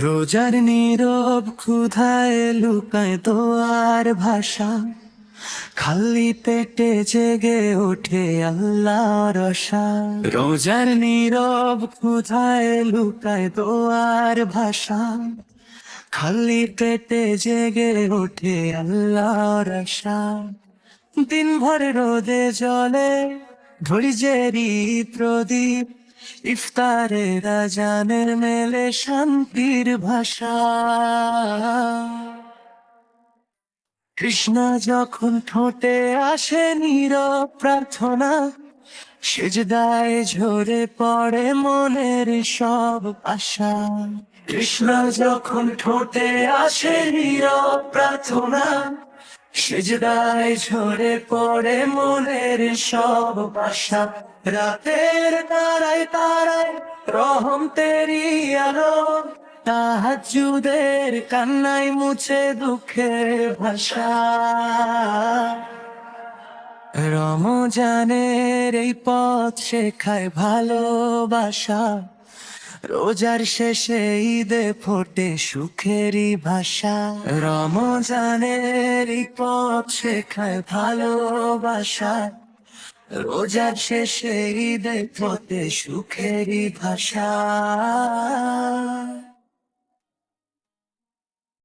রোজার নীরব ক্ষুধায় লুকায় দোয়ার ভাষা, খালি পেটে জেগে ওঠে আল্লাহর আশা। রোজার নীরব ক্ষুধায় লুকায় দোয়ার ভাষা, খালি পেটে জেগে ওঠে আল্লাহর আশা। দিনভর রোদে জলে ধৈর্যেরই প্রদীপ, ইফতারের আজানের মেলে শান্তির ভাষা। কৃষ্ণা যখন ঠোঁটে আসে নীরব প্রার্থনা, সিজদায় ঝরে পড়ে মনের সব আশা। কৃষ্ণা যখন ঠোঁটে আসে নীরব প্রার্থনা, সিজদায় ঝরে পড়ে মনের সব আশা। রাতের তারায় তারায় রহম তেরি আলো, তাহাজ্জুদের কান্নায় মুছে দুঃখের ভাষা। রমজানের এই পথ শেখায় ভালোবাসা, রোজার শেষে ঈদে ফোটে সুখেরই ভাষা। রমজানের এই পথ শেখায় ভালোবাসা, রোজার শেষে ঈদে ফোটে সুখেরই ভাষা।